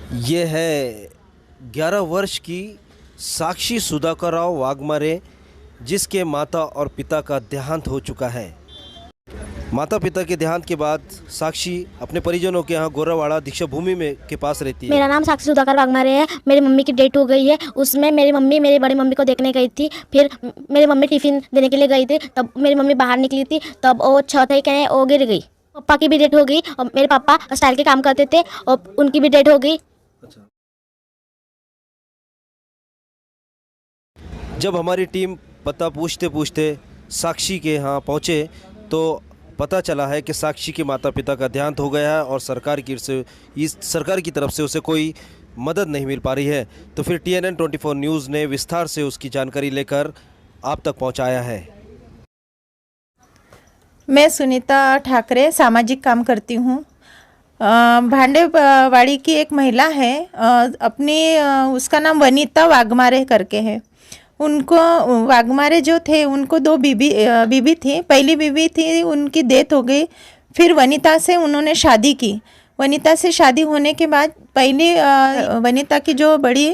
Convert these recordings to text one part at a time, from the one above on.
ये है 11 वर्ष की साक्षी सुधाकर राव वाघमारे, जिसके माता और पिता का देहांत हो चुका है। माता पिता के देहांत के बाद साक्षी अपने परिजनों के यहाँ गोरावाड़ा दीक्षा भूमि में के पास रहती है। मेरा नाम साक्षी सुधाकर वाघमारे है। मेरी मम्मी की डेथ हो गई है। उसमें मेरी मम्मी मेरी बड़ी मम्मी को देखने गई थी। फिर मेरी मम्मी टिफ़िन देने के लिए गई थी, तब मेरी मम्मी बाहर निकली थी, तब वो छत है क्या वो गिर गई। पापा की भी डेथ हो गई और मेरे पापा स्टाइल के काम करते थे और उनकी भी डेथ हो गई। अच्छा। जब हमारी टीम पता पूछते पूछते साक्षी के यहाँ पहुँचे तो पता चला है कि साक्षी के माता पिता का देहांत हो गया है और सरकार की तरफ से उसे कोई मदद नहीं मिल पा रही है। तो फिर TNN 24 न्यूज़ ने विस्तार से उसकी जानकारी लेकर आप तक पहुंचाया है। मैं सुनीता ठाकरे सामाजिक काम करती हूँ। भांडेवाड़ी की एक महिला है, उसका नाम वनीता वाघमारे करके है। उनको वाघमारे जो थे उनको दो बीबी थी। पहली बीबी थी, उनकी डेथ हो गई। फिर वनीता से उन्होंने शादी की। वनीता से शादी होने के बाद पहली वनीता की जो बड़ी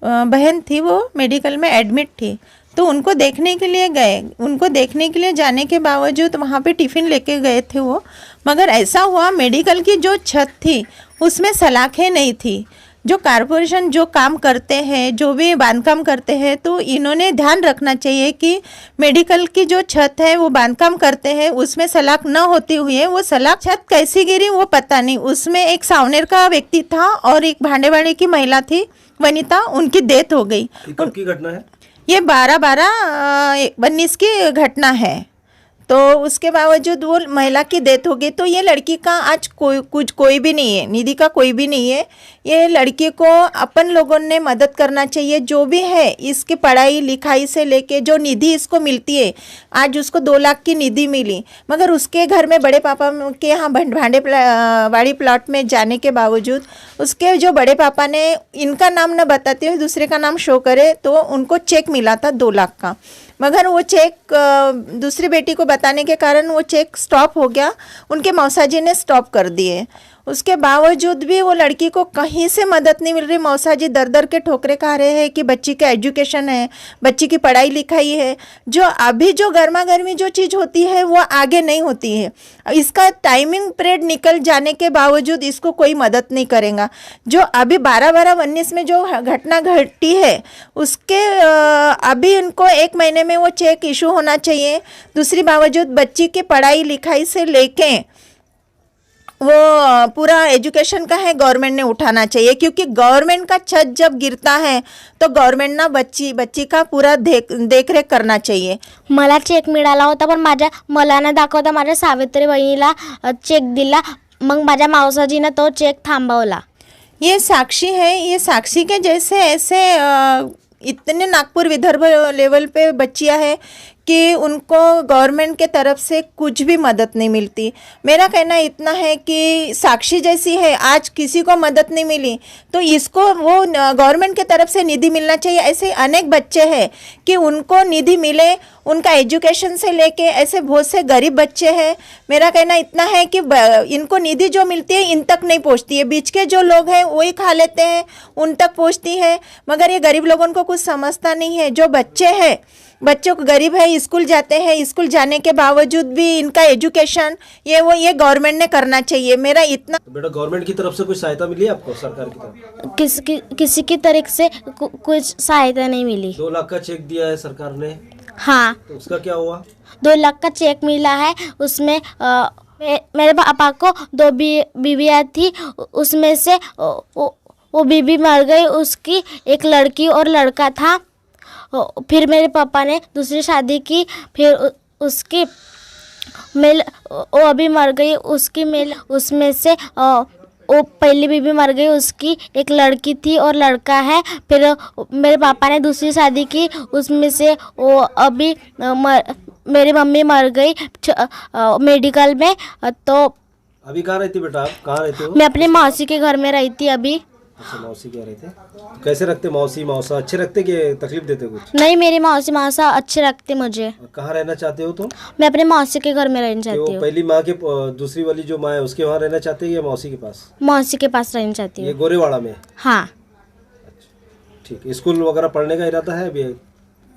बहन थी वो मेडिकल में एडमिट थी, तो उनको देखने के लिए गए। उनको देखने के लिए जाने के बावजूद वहाँ पे टिफ़िन लेके गए थे वो, मगर ऐसा हुआ मेडिकल की जो छत थी उसमें सलाखें नहीं थी। जो कारपोरेशन जो काम करते हैं, जो भी बांधकाम करते हैं, तो इन्होंने ध्यान रखना चाहिए कि मेडिकल की जो छत है वो बांधकाम करते हैं उसमें सलाख न होती हुई वो सलाख छत कैसी गिरी वो पता नहीं। उसमें एक सावनेर का व्यक्ति था और एक भांडेवाड़ी की महिला थी वनीता, उनकी डेथ हो गई। कब की घटना है? ये 12/12/19 की घटना है। तो उसके बावजूद वो महिला की डेथ हो गई। तो ये लड़की का आज कोई भी नहीं है, निधि का कोई भी नहीं है। ये लड़की को अपन लोगों ने मदद करना चाहिए। जो भी है इसकी पढ़ाई लिखाई से लेके जो निधि इसको मिलती है, आज उसको 2 लाख की निधि मिली, मगर उसके घर में बड़े पापा के यहाँ भांडेवाड़ी प्लॉट में जाने के बावजूद उसके जो बड़े पापा ने, इनका नाम न बताते हुए दूसरे का नाम शो करे, तो उनको चेक मिला था 2 लाख का, मगर वो चेक दूसरी बेटी को बताने के कारण वो चेक स्टॉप हो गया। उनके मौसाजी ने स्टॉप कर दिए। उसके बावजूद भी वो लड़की को कहीं से मदद नहीं मिल रही। मौसाजी दर दर के ठोकरे खा रहे हैं कि बच्ची का एजुकेशन है, बच्ची की पढ़ाई लिखाई है। जो अभी जो गर्मा गर्मी जो चीज़ होती है वो आगे नहीं होती है। इसका टाइमिंग पीरियड निकल जाने के बावजूद इसको कोई मदद नहीं करेगा। जो अभी 12/12/19 में जो घटना घटी है उसके अभी उनको 1 महीने में वो चेक इशू होना चाहिए। दूसरी बावजूद बच्ची की पढ़ाई लिखाई से लेके वो पूरा एजुकेशन का है गवर्नमेंट ने उठाना चाहिए, क्योंकि गवर्नमेंट का छत जब गिरता है तो गवर्नमेंट ना बच्ची का पूरा देखरेख करना चाहिए। मला चेक मिळाला होता, पण मला न दाखवता माझ्या सावित्री बहिणीला चेक दिला, मग माझ्या मावसाजीनं तो चेक थांबवला। ये साक्षी है। ये साक्षी के जैसे ऐसे इतने नागपुर विदर्भ लेवल पे बच्चियां हैं कि उनको गवर्नमेंट के तरफ से कुछ भी मदद नहीं मिलती। मेरा कहना इतना है कि साक्षी जैसी है, आज किसी को मदद नहीं मिली तो इसको वो गवर्नमेंट के तरफ से निधि मिलना चाहिए। ऐसे अनेक बच्चे हैं कि उनको निधि मिले, उनका एजुकेशन से लेके ऐसे बहुत से गरीब बच्चे हैं। मेरा कहना इतना है कि इनको निधि जो मिलती है इन तक नहीं पहुंचती है। बीच के जो लोग हैं वही खा लेते हैं, उन तक पहुंचती है, मगर ये गरीब लोगों को कुछ समझता नहीं है। जो बच्चे हैं, बच्चों को गरीब है, स्कूल जाते हैं, स्कूल जाने के बावजूद भी इनका एजुकेशन ये गवर्नमेंट ने करना चाहिए। मेरा इतना। तो बेटा, गवर्नमेंट की तरफ से कुछ सहायता मिली आपको? सरकार की तरफ किसी की तरफ से कुछ सहायता नहीं मिली। 2 लाख का चेक दिया है सरकार ने। हाँ, तो उसका क्या हुआ? 2 लाख का चेक मिला है। उसमें मेरे पापा को 2 बीवियाँ थी, उसमें से वो बीबी मर गई, उसकी एक लड़की और लड़का था। फिर मेरे पापा ने दूसरी शादी की, फिर उसकी मेल वो अभी मर गई, उसकी मेल उसमें से वो पहली बीबी मर गई, उसकी एक लड़की थी और लड़का है। फिर मेरे पापा ने दूसरी शादी की, उसमें से वो अभी मेरी मम्मी मर गई मेडिकल में। तो अभी कहाँ रहती बेटा? आप कहाँ रहते हो? मैं अपनी मौसी के घर में रही थी अभी। अच्छा, मौसी कह रहे थे। कैसे रखते मौसी मौसा, अच्छे रखते कि तकलीफ देते कुछ? नहीं, मेरी मौसी मौसा अच्छे रखते मुझे। और कहाँ रहना चाहते हो तुम? मैं अपने मौसी के घर में रहना कि वो चाहती हूँ। पहली माँ के दूसरी वाली जो माँ है उसके वहाँ रहना चाहते हैं या मौसी के पास? मौसी के पास रहना चाहती ये हूँ। गोरेवाड़ा में? हाँ। ठीक। स्कूल वगैरह पढ़ने का इरादा है अभी?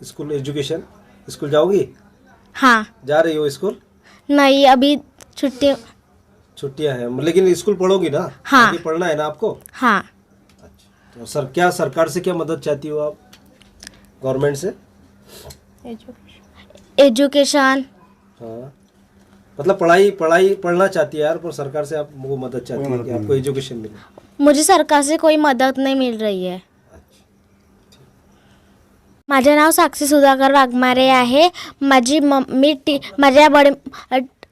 स्कूल एजुकेशन, स्कूल जाओगी? हाँ। जा रही हो स्कूल? नहीं, अभी छुट्टियां हैं, लेकिन स्कूल पढ़ोगी ना? हाँ। आगे पढ़ना है ना आपको? हाँ। अच्छा, तो क्या सरकार से क्या मदद चाहती हो आप, गवर्नमेंट से? एजुकेशन। हाँ, मतलब पढ़ाई पढ़ना चाहती है यार, पर सरकार से आप वो मदद चाहती है कि आपको एजुकेशन मिले। मुझे सरकार से कोई मदद नाही मिल रही है। माझे नाव साक्षी सुधाकर वाघमारे आहे। माझी मम्मी माझ्या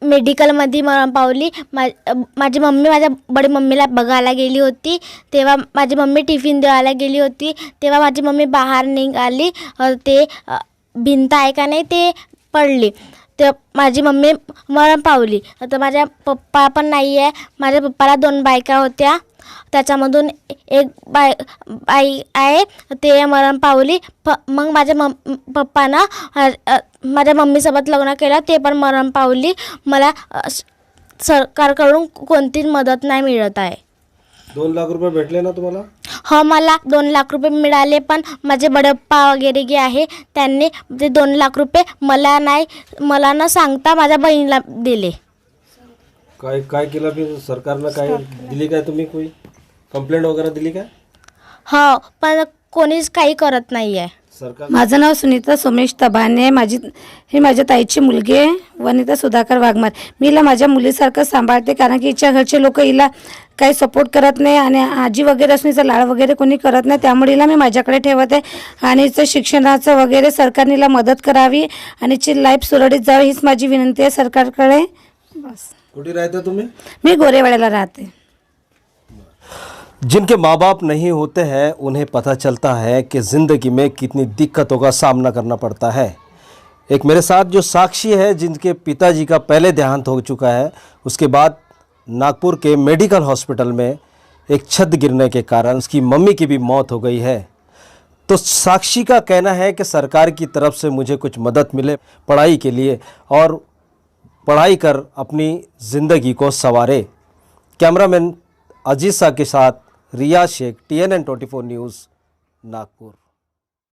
मेडिकलमध्ये मरण पावली। माझी मम्मी माझ्या बडी मम्मीला बघायला गेली होती, तेव्हा माझी मम्मी टिफिन द्यायला गेली होती, तेव्हा माझी मम्मी बाहेर निघाली, ते भिंत आहे का नाही ते पडली, ते माझी मम्मी मरण पावली। तर माझ्या पप्पा पण नाही आहे, माझ्या पप्पाला 2 बायका होत्या, त्याच्यामधून एक बाई आहे ते मरण पावली। मग माझ्या पप्पानं माझ्या मम्मीसोबत लग्न केलं, ते पण मरण पावली। मला सरकारकडून कोणतीच मदत नाही मिळत आहे। 2 लाख रुपये भेटले ना तुम्हाला? हो, मला 2 लाख रुपये मिळाले, पण माझे बडप्पा वगैरे जे आहे त्यांनी ते 2 लाख रुपये मला न सांगता माझ्या बहिणीला दिले। काय केलं फिर सरकारनं? काय दिली काय? तुम्ही कोई कंप्लेंट वगैरे दिली काय? हो, पण कोणीच काही करत नाही आहे। सरकार? माझं नाव सुनीता सोमेश तबाने, ही माझ्या ताईची मुलगी आहे, वनिता सुधाकर वाघमार। मी हिला माझ्या मुलीसारखं सांभाळते, कारण की हिच्या घरचे लोक हिला काही सपोर्ट करत नाही आणि आजी वगैरे असून हिचा लाड वगैरे कोणी करत नाही, त्यामुळे हिला मी माझ्याकडे ठेवत आहे। आणि हिचं शिक्षणाचं वगैरे सरकारने हिला मदत करावी आणि हिची लाईफ सुरळीत जावी, हीच माझी विनंती आहे सरकारकडे। बस। कुठे राहता तुम्ही? मी गोरेवाड्याला राहते। जिनके माँ बाप नहीं होते हैं उन्हें पता चलता है कि ज़िंदगी में कितनी दिक्कतों का सामना करना पड़ता है। एक मेरे साथ जो साक्षी है, जिनके पिताजी का पहले देहांत हो चुका है, उसके बाद नागपुर के मेडिकल हॉस्पिटल में एक छत गिरने के कारण उसकी मम्मी की भी मौत हो गई है। तो साक्षी का कहना है कि सरकार की तरफ से मुझे कुछ मदद मिले पढ़ाई के लिए, और पढ़ाई कर अपनी ज़िंदगी को संवारे। कैमरामैन अजीज़ शाह के साथ रियाज शेख, TNN 24 न्यूज़, नागपुर।